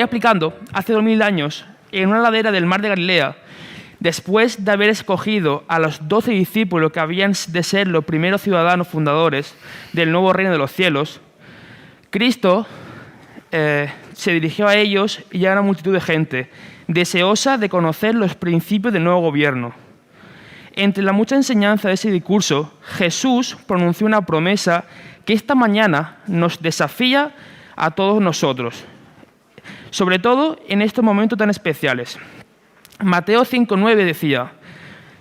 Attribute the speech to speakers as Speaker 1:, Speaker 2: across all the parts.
Speaker 1: voy explicando, hace 2000 años, en una ladera del mar de Galilea, después de haber escogido a los 12 discípulos que habían de ser los primeros ciudadanos fundadores del nuevo reino de los cielos, Cristo se dirigió a ellos y a una multitud de gente, deseosa de conocer los principios del nuevo gobierno. Entre la mucha enseñanza de ese discurso, Jesús pronunció una promesa que esta mañana nos desafía a todos nosotros, sobre todo en estos momentos tan especiales. Mateo 5:9 decía: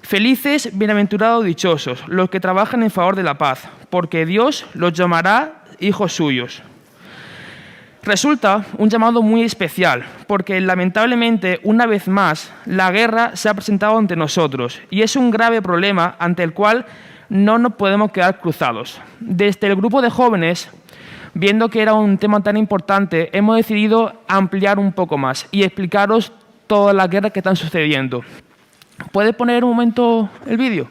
Speaker 1: «Felices, bienaventurados, dichosos, los que trabajan en favor de la paz, porque Dios los llamará hijos suyos». Resulta un llamado muy especial, porque lamentablemente, una vez más, la guerra se ha presentado ante nosotros y es un grave problema ante el cual no nos podemos quedar cruzados. Desde el grupo de jóvenes, viendo que era un tema tan importante, hemos decidido ampliar un poco más y explicaros todas las guerras que están sucediendo. ¿Puedes poner un momento el vídeo?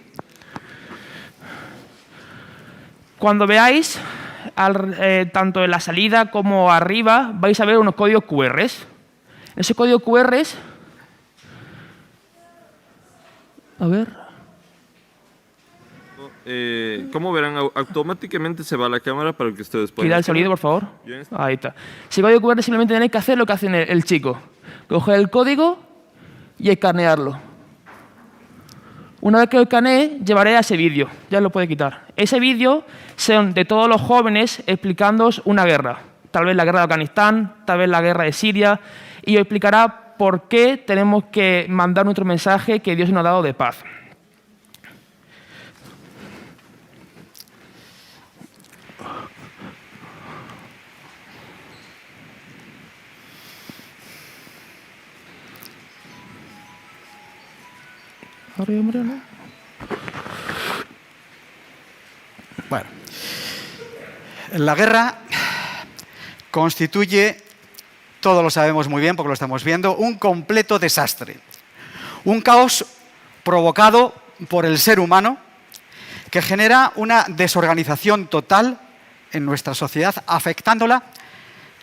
Speaker 1: Cuando veáis, tanto en la salida como arriba, vais a ver unos códigos QR. Ese código QR es... A ver...
Speaker 2: como verán, automáticamente se va la cámara para que ustedes puedan...
Speaker 1: Quita el sonido, por favor. Ahí está. Ese código QR simplemente tenéis que hacer lo que hace el chico. Coger el código y escanearlo. Una vez que lo escanee, llevaré a ese vídeo. Ya lo puede quitar. Ese vídeo son de todos los jóvenes explicándoos una guerra. Tal vez la guerra de Afganistán, tal vez la guerra de Siria. Y os explicará por qué tenemos que mandar nuestro mensaje que Dios nos ha dado de paz.
Speaker 3: Bueno, la guerra constituye, todos lo sabemos muy bien porque lo estamos viendo, un completo desastre. Un caos provocado por el ser humano que genera una desorganización total en nuestra sociedad, afectándola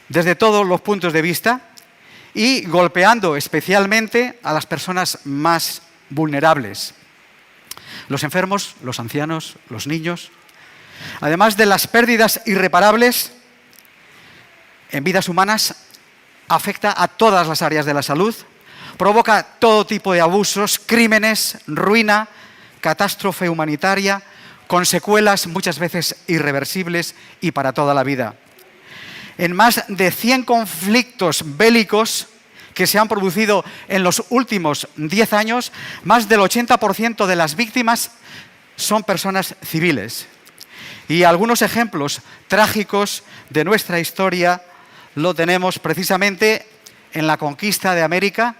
Speaker 3: desde todos los puntos de vista y golpeando especialmente a las personas más vulnerables, los enfermos, los ancianos, los niños. Además de las pérdidas irreparables en vidas humanas, afecta a todas las áreas de la salud, provoca todo tipo de abusos, crímenes, ruina, catástrofe humanitaria, con secuelas muchas veces irreversibles y para toda la vida. En más de 100 conflictos bélicos que se han producido en los últimos 10 años, más del 80% de las víctimas son personas civiles. Y algunos ejemplos trágicos de nuestra historia lo tenemos precisamente en la conquista de América,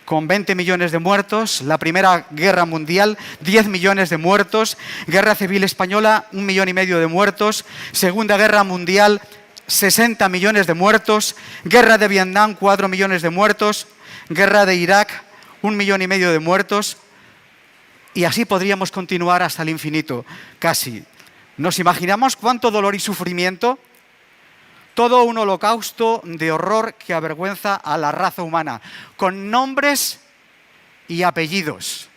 Speaker 3: con 20 millones de muertos, la Primera Guerra Mundial, 10 millones de muertos, Guerra Civil Española, 1,5 millones de muertos, Segunda Guerra Mundial, 60 millones de muertos, Guerra de Vietnam, 4 millones de muertos, Guerra de Irak, 1,5 millones de muertos, y así podríamos continuar hasta el infinito, casi. ¿Nos imaginamos cuánto dolor y sufrimiento? Todo un holocausto de horror que avergüenza a la raza humana, con nombres y apellidos.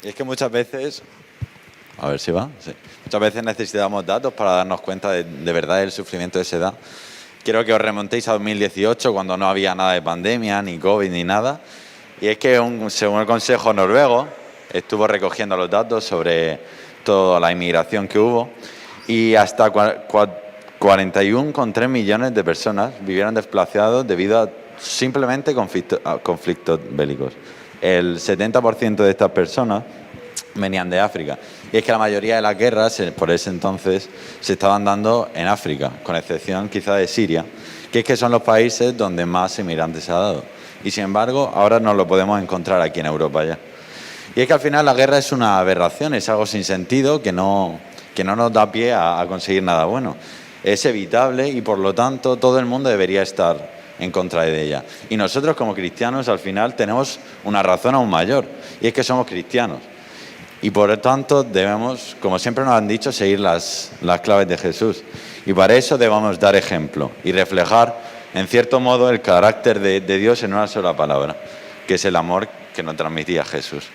Speaker 4: Y es que muchas veces... A ver si va. Sí. Muchas veces necesitamos datos para darnos cuenta de verdad del sufrimiento que se da. Quiero que os remontéis a 2018, cuando no había nada de pandemia, ni COVID, ni nada. Y es que, según el Consejo Noruego, estuvo recogiendo los datos sobre toda la inmigración que hubo, y hasta 41,3 millones de personas vivieron desplazados debido a simplemente conflictos bélicos. El 70% de estas personas venían de África. Y es que la mayoría de las guerras, por ese entonces, se estaban dando en África, con excepción quizá de Siria, que es que son los países donde más inmigrantes se ha dado. Y sin embargo, ahora nos lo podemos encontrar aquí en Europa ya. Y es que al final la guerra es una aberración, es algo sin sentido que no nos da pie a conseguir nada bueno. Es evitable y por lo tanto todo el mundo debería estar en contra de ella. Y nosotros como cristianos al final tenemos una razón aún mayor, y es que somos cristianos. Y por lo tanto debemos, como siempre nos han dicho, seguir las claves de Jesús. Y para eso debemos dar ejemplo y reflejar en cierto modo, el carácter de Dios en una sola palabra, que es el amor que nos transmitía Jesús.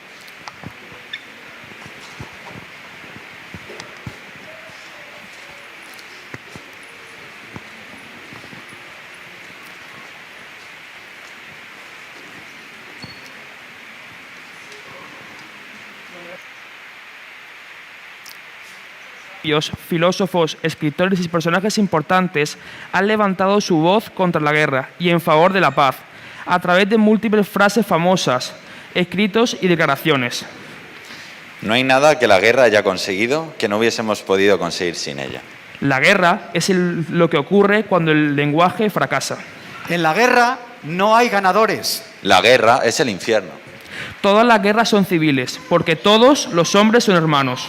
Speaker 1: Filósofos, escritores y personajes importantes han levantado su voz contra la guerra y en favor de la paz, a través de múltiples frases famosas, escritos y declaraciones.
Speaker 4: No hay nada que la guerra haya conseguido que no hubiésemos podido conseguir sin ella.
Speaker 1: La guerra es lo que ocurre cuando el lenguaje fracasa.
Speaker 3: En la guerra no hay ganadores.
Speaker 4: La guerra es el infierno.
Speaker 1: Todas las guerras son civiles, porque todos los hombres son hermanos.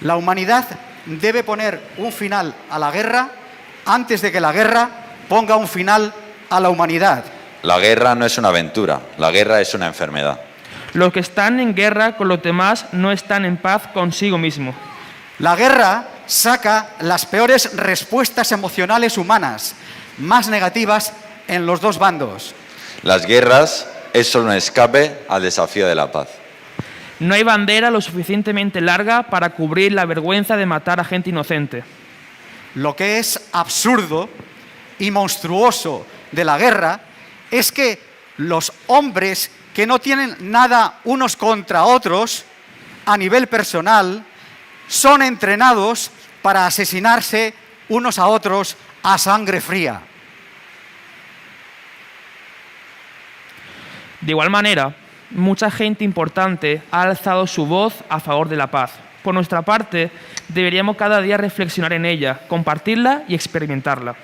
Speaker 3: La humanidad debe poner un final a la guerra antes de que la guerra ponga un final a la humanidad.
Speaker 4: La guerra no es una aventura, la guerra es una enfermedad.
Speaker 1: Los que están en guerra con los demás no están en paz consigo mismo.
Speaker 3: La guerra saca las peores respuestas emocionales humanas, más negativas en los dos bandos.
Speaker 4: Las guerras es solo un escape al desafío de la paz.
Speaker 1: No hay bandera lo suficientemente larga para cubrir la vergüenza de matar a gente inocente.
Speaker 3: Lo que es absurdo y monstruoso de la guerra es que los hombres que no tienen nada unos contra otros a nivel personal son entrenados para asesinarse unos a otros a sangre fría.
Speaker 1: De igual manera, mucha gente importante ha alzado su voz a favor de la paz. Por nuestra parte, deberíamos cada día reflexionar en ella, compartirla y experimentarla.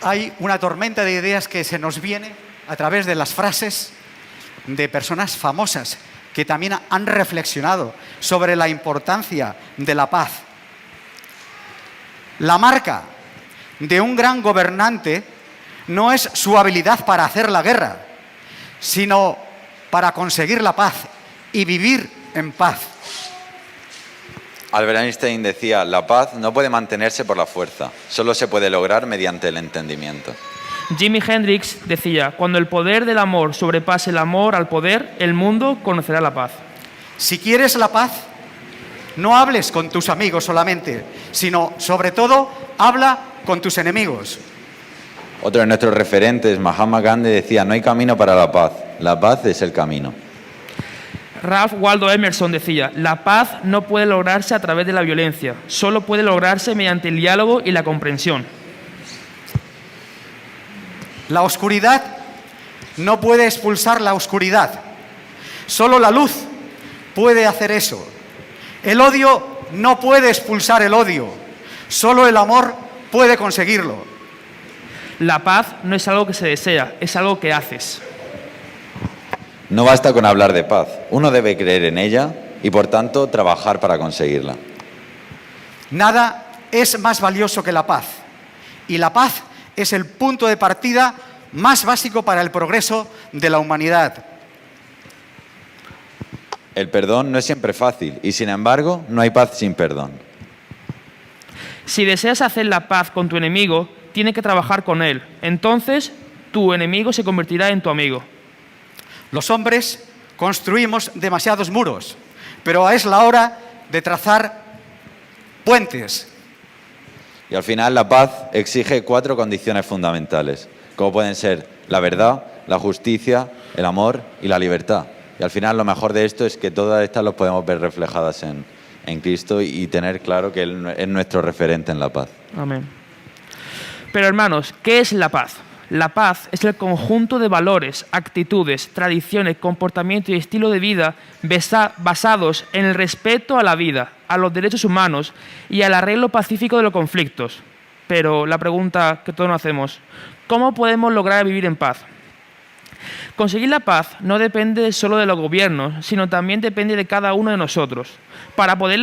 Speaker 3: Hay una tormenta de ideas que se nos viene a través de las frases de personas famosas que también han reflexionado sobre la importancia de la paz. La marca de un gran gobernante no es su habilidad para hacer la guerra, sino para conseguir la paz y vivir en paz.
Speaker 4: Albert Einstein decía, la paz no puede mantenerse por la fuerza, solo se puede lograr mediante el entendimiento.
Speaker 1: Jimi Hendrix decía, cuando el poder del amor sobrepase el amor al poder, el mundo conocerá la paz.
Speaker 3: Si quieres la paz, no hables con tus amigos solamente, sino, sobre todo, habla con tus enemigos.
Speaker 4: Otro de nuestros referentes, Mahatma Gandhi, decía, no hay camino para la paz es el camino.
Speaker 1: Ralph Waldo Emerson decía, la paz no puede lograrse a través de la violencia, solo puede lograrse mediante el diálogo y la comprensión.
Speaker 3: La oscuridad no puede expulsar la oscuridad, solo la luz puede hacer eso. El odio no puede expulsar el odio, solo el amor puede conseguirlo.
Speaker 1: La paz no es algo que se desea, es algo que haces.
Speaker 4: No basta con hablar de paz, uno debe creer en ella y por tanto trabajar para conseguirla.
Speaker 3: Nada es más valioso que la paz, y la paz es el punto de partida más básico para el progreso de la humanidad.
Speaker 4: El perdón no es siempre fácil y sin embargo no hay paz sin perdón.
Speaker 1: Si deseas hacer la paz con tu enemigo, tienes que trabajar con él. Entonces, tu enemigo se convertirá en tu amigo.
Speaker 3: Los hombres construimos demasiados muros, pero es la hora de trazar puentes.
Speaker 4: Y al final la paz exige 4 condiciones fundamentales, como pueden ser la verdad, la justicia, el amor y la libertad. Y al final lo mejor de esto es que todas estas las podemos ver reflejadas en Cristo y tener claro que Él es nuestro referente en la paz.
Speaker 1: Amén. Pero hermanos, ¿qué es la paz? La paz es el conjunto de valores, actitudes, tradiciones, comportamiento y estilo de vida basados en el respeto a la vida, a los derechos humanos y al arreglo pacífico de los conflictos. Pero la pregunta que todos nos hacemos, ¿cómo podemos lograr vivir en paz? Conseguir la paz no depende solo de los gobiernos, sino también depende de cada uno de nosotros. Para poder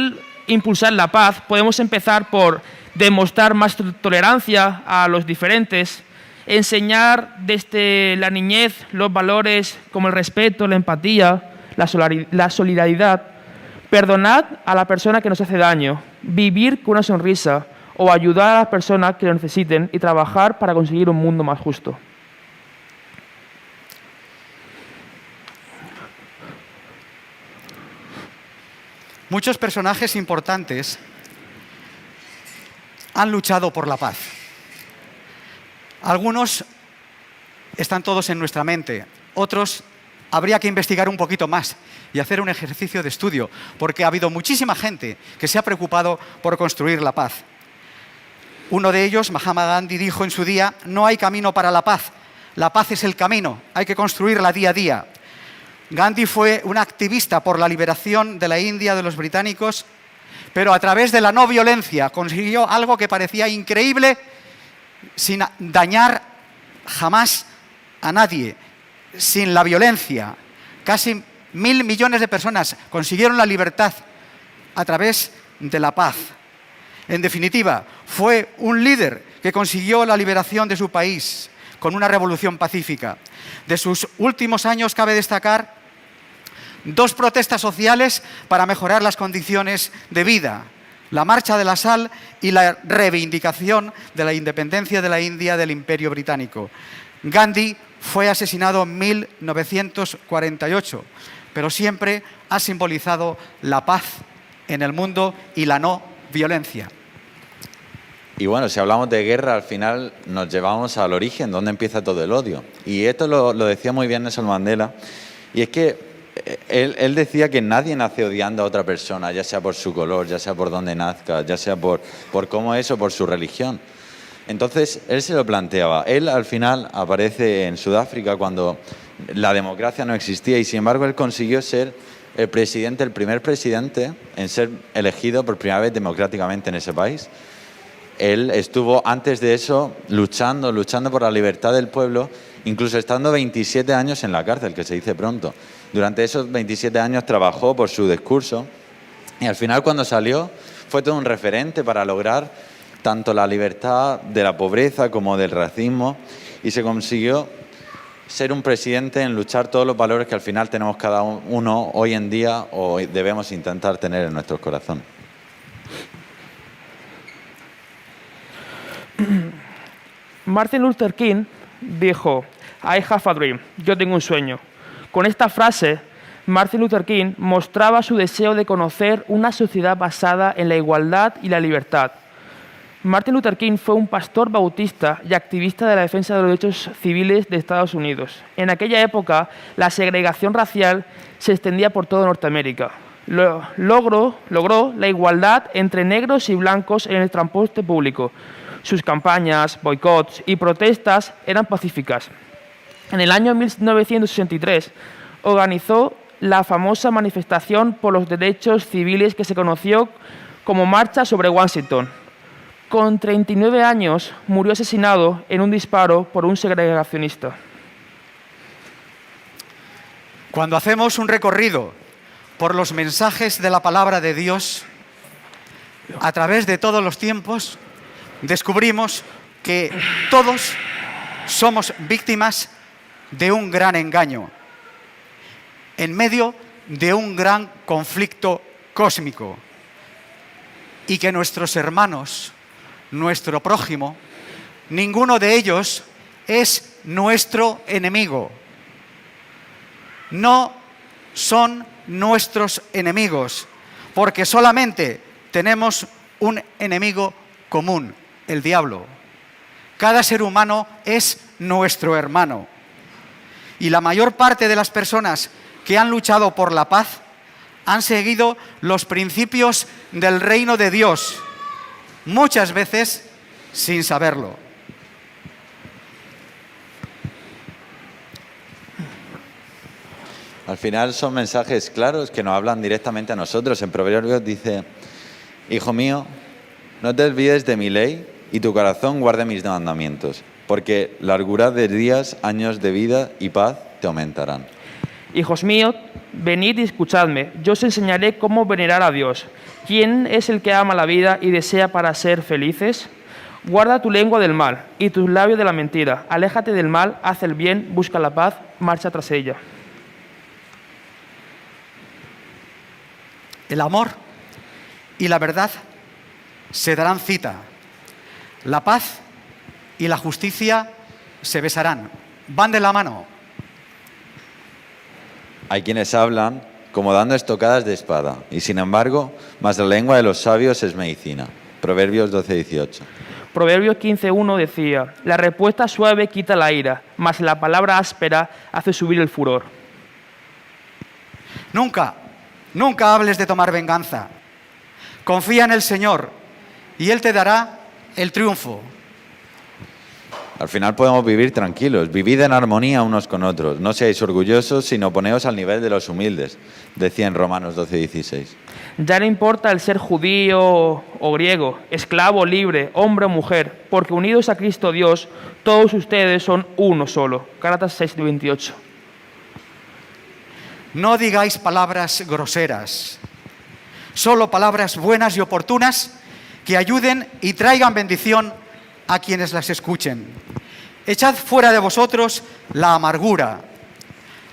Speaker 1: impulsar la paz, podemos empezar por demostrar más tolerancia a los diferentes, enseñar desde la niñez los valores como el respeto, la empatía, la solidaridad, perdonar a la persona que nos hace daño vivir con una sonrisa o ayudar a las personas que lo necesiten y trabajar para conseguir un mundo más justo.
Speaker 3: Muchos personajes importantes han luchado por la paz. Algunos están todos en nuestra mente, otros habría que investigar un poquito más y hacer un ejercicio de estudio, porque ha habido muchísima gente que se ha preocupado por construir la paz. Uno de ellos, Mahatma Gandhi, dijo en su día: no hay camino para la paz es el camino, hay que construirla día a día. Gandhi fue un activista por la liberación de la India de los británicos, pero a través de la no violencia consiguió algo que parecía increíble, sin dañar jamás a nadie, sin la violencia. Casi 1.000 millones de personas consiguieron la libertad a través de la paz. En definitiva, fue un líder que consiguió la liberación de su país con una revolución pacífica. De sus últimos años cabe destacar 2 protestas sociales para mejorar las condiciones de vida: la Marcha de la Sal y la reivindicación de la independencia de la India del Imperio Británico. Gandhi fue asesinado en 1948, pero siempre ha simbolizado la paz en el mundo y la no violencia.
Speaker 4: Y bueno, si hablamos de guerra, al final nos llevamos al origen, donde empieza todo el odio. Y esto lo decía muy bien Nelson Mandela, y es que él decía que nadie nace odiando a otra persona, ya sea por su color, ya sea por dónde nazca, ya sea por cómo es o por su religión. Entonces, él se lo planteaba. Él, al final, aparece en Sudáfrica cuando la democracia no existía y, sin embargo, él consiguió ser el primer presidente en ser elegido por primera vez democráticamente en ese país. Él estuvo, antes de eso, luchando por la libertad del pueblo, incluso estando 27 años en la cárcel, que se dice pronto. Durante esos 27 años trabajó por su discurso y al final, cuando salió, fue todo un referente para lograr tanto la libertad de la pobreza como del racismo, y se consiguió ser un presidente en luchar todos los valores que al final tenemos cada uno hoy en día o debemos intentar tener en nuestros corazones.
Speaker 1: Martin Luther King dijo: I have a dream, yo tengo un sueño. Con esta frase, Martin Luther King mostraba su deseo de conocer una sociedad basada en la igualdad y la libertad. Martin Luther King fue un pastor bautista y activista de la defensa de los derechos civiles de Estados Unidos. En aquella época, la segregación racial se extendía por toda Norteamérica. Logró la igualdad entre negros y blancos en el transporte público. Sus campañas, boicots y protestas eran pacíficas. En el año 1963 organizó la famosa manifestación por los derechos civiles que se conoció como Marcha sobre Washington. Con 39 años murió asesinado en un disparo por un segregacionista.
Speaker 3: Cuando hacemos un recorrido por los mensajes de la palabra de Dios a través de todos los tiempos, descubrimos que todos somos víctimas de un gran engaño, en medio de un gran conflicto cósmico, y que nuestros hermanos, nuestro prójimo, ninguno de ellos es nuestro enemigo. No son nuestros enemigos, porque solamente tenemos un enemigo común: el diablo. Cada ser humano es nuestro hermano. Y la mayor parte de las personas que han luchado por la paz han seguido los principios del reino de Dios, muchas veces sin saberlo.
Speaker 4: Al final son mensajes claros que nos hablan directamente a nosotros. En Proverbios dice: Hijo mío, no te olvides de mi ley y tu corazón guarde mis mandamientos, porque largura de días, años de vida y paz te aumentarán.
Speaker 1: Hijos míos, venid y escuchadme, yo os enseñaré cómo venerar a Dios. ¿Quién es el que ama la vida y desea para ser felices? Guarda tu lengua del mal y tus labios de la mentira. Aléjate del mal, haz el bien, busca la paz, marcha tras ella.
Speaker 3: El amor y la verdad se darán cita. La paz y la justicia se besarán. Van de la mano.
Speaker 4: Hay quienes hablan como dando estocadas de espada, y sin embargo, más la lengua de los sabios es medicina. Proverbios 12:18.
Speaker 1: Proverbios 15:1 decía, la respuesta suave quita la ira, mas la palabra áspera hace subir el furor.
Speaker 3: Nunca, nunca hables de tomar venganza. Confía en el Señor y Él te dará el triunfo.
Speaker 4: Al final podemos vivir tranquilos, vivid en armonía unos con otros. No seáis orgullosos, sino poneos al nivel de los humildes, decía en Romanos 12:16.
Speaker 1: Ya no importa el ser judío o griego, esclavo o libre, hombre o mujer, porque unidos a Cristo Dios, todos ustedes son uno solo. Gálatas 6:28.
Speaker 3: No digáis palabras groseras, solo palabras buenas y oportunas que ayuden y traigan bendición a quienes las escuchen. Echad fuera de vosotros la amargura,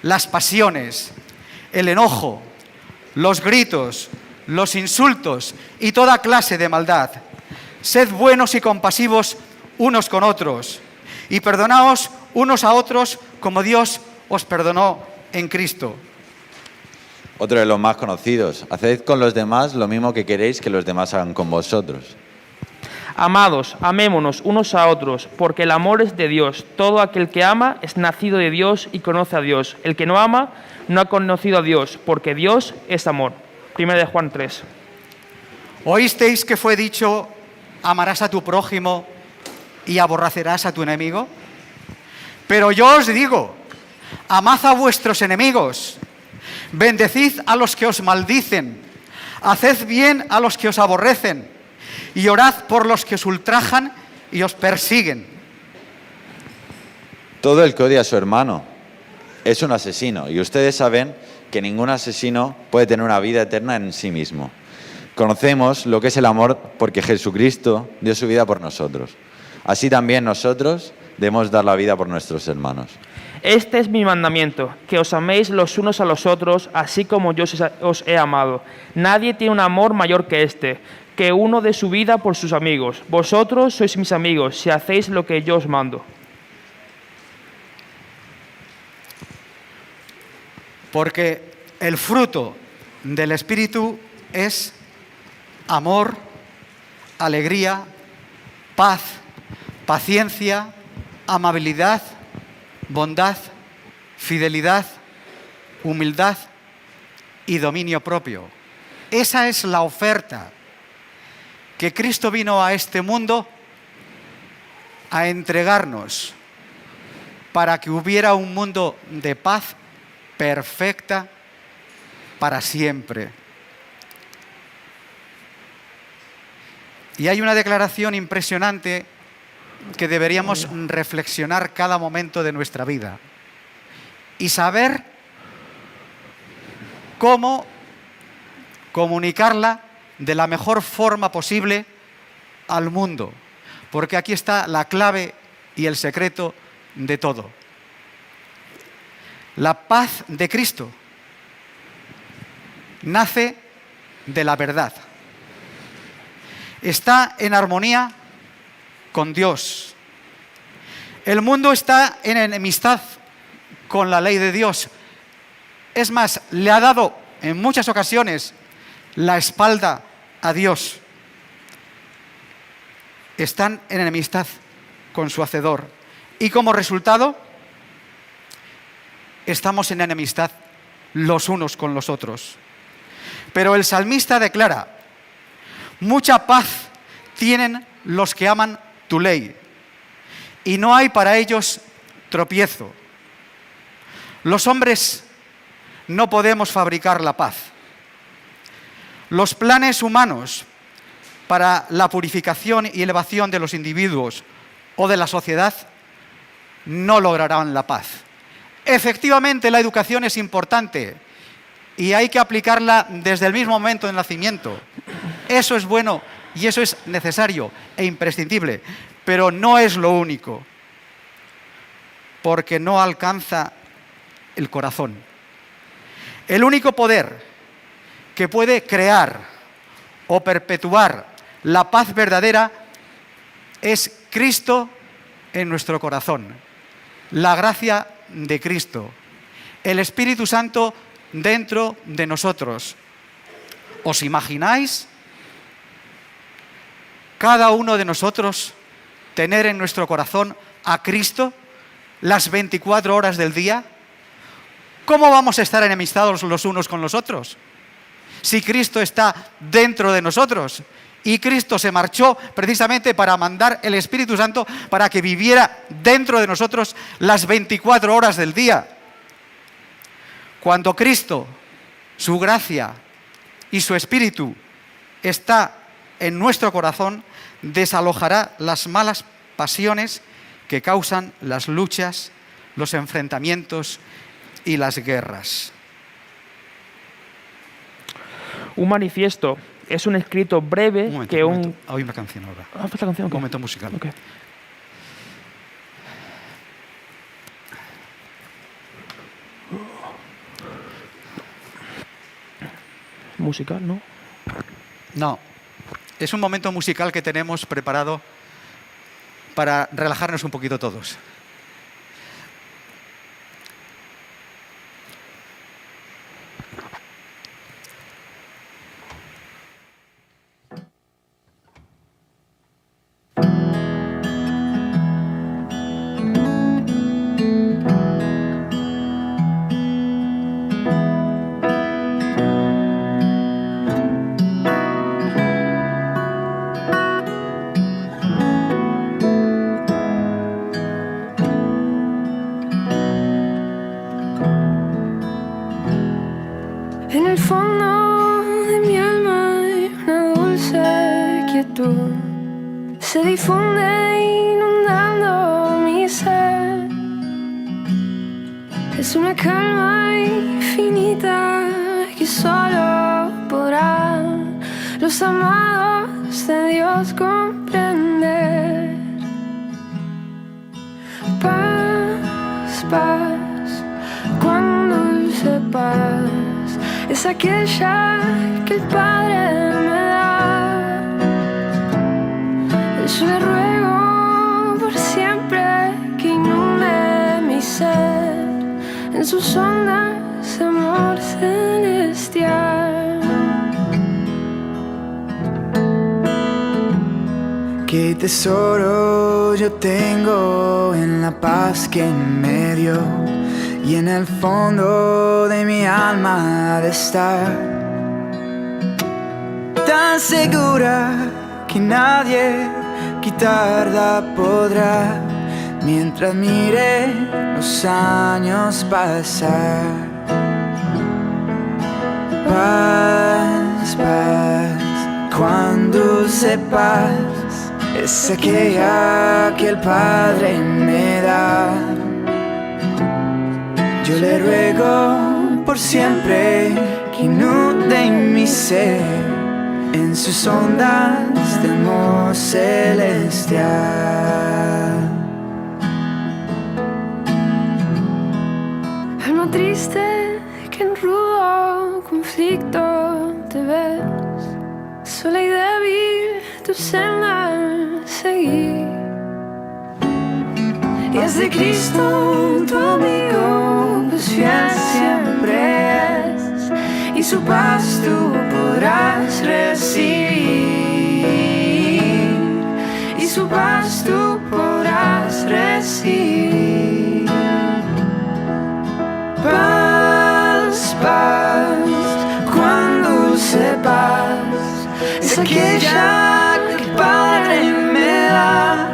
Speaker 3: las pasiones, el enojo, los gritos, los insultos y toda clase de maldad. Sed buenos y compasivos unos con otros y perdonaos unos a otros como Dios os perdonó en Cristo.
Speaker 4: Otro de los más conocidos, haced con los demás lo mismo que queréis que los demás hagan con vosotros.
Speaker 1: Amados, amémonos unos a otros, porque el amor es de Dios. Todo aquel que ama es nacido de Dios y conoce a Dios. El que no ama no ha conocido a Dios, porque Dios es amor. 1 de Juan 3.
Speaker 3: ¿Oísteis que fue dicho, amarás a tu prójimo y aborrecerás a tu enemigo? Pero yo os digo, amad a vuestros enemigos, bendecid a los que os maldicen, haced bien a los que os aborrecen, y orad por los que os ultrajan y os persiguen.
Speaker 4: Todo el que odia a su hermano es un asesino, y ustedes saben que ningún asesino puede tener una vida eterna en sí mismo. Conocemos lo que es el amor porque Jesucristo dio su vida por nosotros. Así también nosotros debemos dar la vida por nuestros hermanos.
Speaker 1: Este es mi mandamiento, que os améis los unos a los otros, así como yo os he amado. Nadie tiene un amor mayor que este, que uno dé su vida por sus amigos. Vosotros sois mis amigos, si hacéis lo que yo os mando.
Speaker 3: Porque el fruto del Espíritu es amor, alegría, paz, paciencia, amabilidad, bondad, fidelidad, humildad y dominio propio. Esa es la oferta que Cristo vino a este mundo a entregarnos para que hubiera un mundo de paz perfecta para siempre. Y hay una declaración impresionante que deberíamos reflexionar cada momento de nuestra vida y saber cómo comunicarla de la mejor forma posible al mundo, porque aquí está la clave y el secreto de todo. La paz de Cristo nace de la verdad. Está en armonía con Dios. El mundo está en enemistad con la ley de Dios. Es más, le ha dado en muchas ocasiones la espalda a Dios. Están en enemistad con su Hacedor. Y como resultado, estamos en enemistad los unos con los otros. Pero el salmista declara, mucha paz tienen los que aman tu ley, y no hay para ellos tropiezo. Los hombres no podemos fabricar la paz. Los planes humanos para la purificación y elevación de los individuos o de la sociedad no lograrán la paz. Efectivamente, la educación es importante y hay que aplicarla desde el mismo momento del nacimiento. Eso es bueno y eso es necesario e imprescindible, pero no es lo único, porque no alcanza el corazón. El único poder que puede crear o perpetuar La paz verdadera es Cristo en nuestro corazón, la gracia de Cristo, el Espíritu Santo dentro de nosotros. ¿Os imagináis cada uno de nosotros tener en nuestro corazón a Cristo las 24 horas del día? ¿Cómo vamos a estar enemistados los unos con los otros si Cristo está dentro de nosotros? Y Cristo se marchó precisamente para mandar el Espíritu Santo para que viviera dentro de nosotros las 24 horas del día. Cuando Cristo, su gracia y su Espíritu está en nuestro corazón, desalojará las malas pasiones que causan las luchas, los enfrentamientos y las guerras.
Speaker 1: Un manifiesto es un escrito breve
Speaker 3: Un momento,
Speaker 1: que
Speaker 3: un
Speaker 1: un...
Speaker 3: momento. Hay una canción ahora.
Speaker 1: Ah, pues la canción,
Speaker 3: Un
Speaker 1: ok.
Speaker 3: momento musical.
Speaker 1: Ok. Musical, ¿no?
Speaker 3: No, es un momento musical que tenemos preparado para relajarnos un poquito todos.
Speaker 5: En el fondo de mi alma hay una dulce quietud, se difunde inundando mi ser. Es una calma infinita que solo podrán los amados de Dios comprender. Paz, paz, cuán dulce paz es aquella que el Padre me da. Yo le ruego por siempre que inunde mi ser en sus ondas de amor celestial.
Speaker 6: Qué tesoro yo tengo en la paz que me dio, y en el fondo de mi alma ha de estar tan segura que nadie quitarla podrá, mientras mire los años pasar. Paz, paz, cuán dulce paz es aquella que el Padre me da. Yo le ruego por siempre que inunde mi ser en sus ondas de amor celestial.
Speaker 5: Alma triste que en rudo conflicto te ves, sola y débil tu senda seguir. Y es de Cristo tu amigo, pues fiel siempre es, y su paz tú podrás recibir, y su paz tú podrás recibir. Paz, paz, cuán dulce paz es aquella que el Padre me da.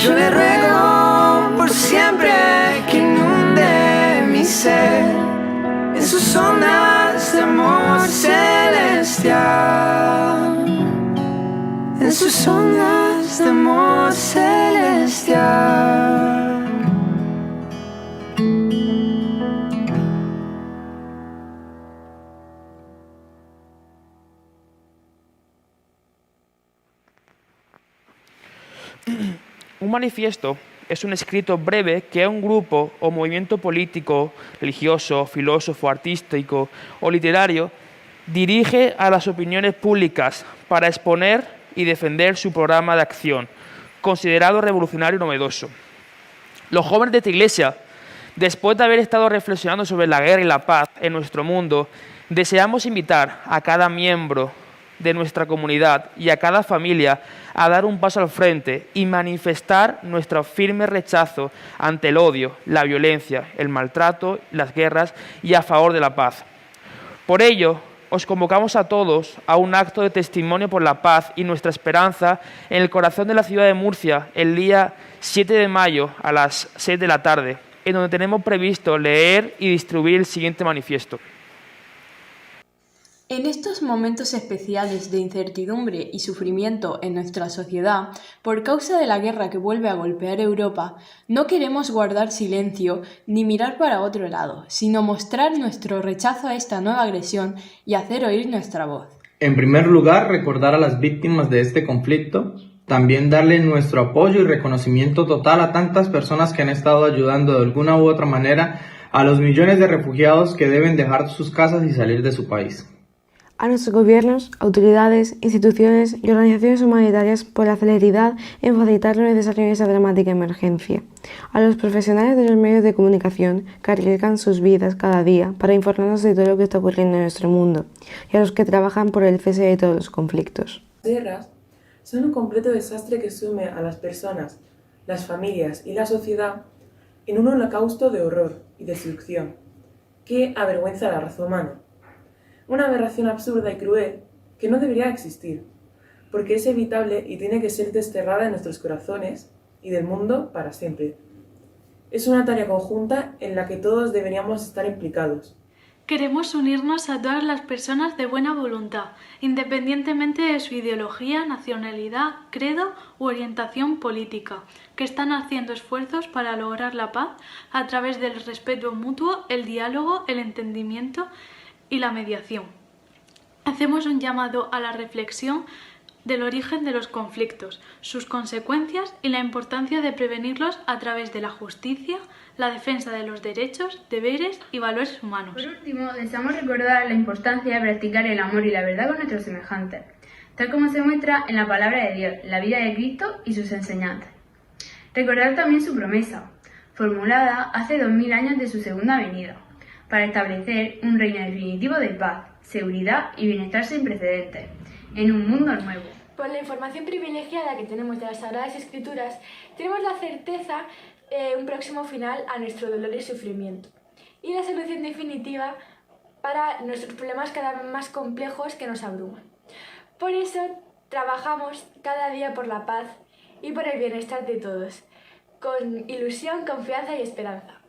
Speaker 5: Yo le ruego por siempre que inunde mi ser en sus ondas de amor celestial, en sus ondas de amor celestial.
Speaker 1: Un manifiesto es un escrito breve que un grupo o movimiento político, religioso, filósofo, artístico o literario dirige a las opiniones públicas para exponer y defender su programa de acción, considerado revolucionario y novedoso. Los jóvenes de esta Iglesia, después de haber estado reflexionando sobre la guerra y la paz en nuestro mundo, deseamos invitar a cada miembro de nuestra comunidad y a cada familia a dar un paso al frente y manifestar nuestro firme rechazo ante el odio, la violencia, el maltrato, las guerras y a favor de la paz. Por ello, os convocamos a todos a un acto de testimonio por la paz y nuestra esperanza en el corazón de la ciudad de Murcia el día 7 de mayo a las 6 de la tarde, en donde tenemos previsto leer y distribuir el siguiente manifiesto.
Speaker 7: En estos momentos especiales de incertidumbre y sufrimiento en nuestra sociedad, por causa de la guerra que vuelve a golpear Europa, no queremos guardar silencio ni mirar para otro lado, sino mostrar nuestro rechazo a esta nueva agresión y hacer oír nuestra voz.
Speaker 8: En primer lugar, recordar a las víctimas de este conflicto, también darle nuestro apoyo y reconocimiento total a tantas personas que han estado ayudando de alguna u otra manera a los millones de refugiados que deben dejar sus casas y salir de su país.
Speaker 9: A nuestros gobiernos, autoridades, instituciones y organizaciones humanitarias por la celeridad en facilitar lo necesario en esta dramática emergencia. A los profesionales de los medios de comunicación que arriesgan sus vidas cada día para informarnos de todo lo que está ocurriendo en nuestro mundo. Y a los que trabajan por el cese de todos los conflictos.
Speaker 10: Las guerras son un completo desastre que sume a las personas, las familias y la sociedad en un holocausto de horror y destrucción que avergüenza a la raza humana. Una aberración absurda y cruel que no debería existir, porque es evitable y tiene que ser desterrada de nuestros corazones y del mundo para siempre. Es una tarea conjunta en la que todos deberíamos estar implicados.
Speaker 11: Queremos unirnos a todas las personas de buena voluntad, independientemente de su ideología, nacionalidad, credo u orientación política, que están haciendo esfuerzos para lograr la paz a través del respeto mutuo, el diálogo, el entendimiento y la mediación. Hacemos un llamado a la reflexión del origen de los conflictos, sus consecuencias y la importancia de prevenirlos a través de la justicia, la defensa de los derechos, deberes y valores humanos.
Speaker 12: Por último, deseamos recordar la importancia de practicar el amor y la verdad con nuestros semejantes, tal como se muestra en la palabra de Dios, la vida de Cristo y sus enseñanzas. Recordar también su promesa, formulada hace 2000 años de su segunda venida, para establecer un reino definitivo de paz, seguridad y bienestar sin precedentes, en un mundo nuevo.
Speaker 13: Por la información privilegiada que tenemos de las Sagradas Escrituras, tenemos la certeza de un próximo final a nuestro dolor y sufrimiento, y la solución definitiva para nuestros problemas cada vez más complejos que nos abruman. Por eso trabajamos cada día por la paz y por el bienestar de todos, con ilusión, confianza y esperanza.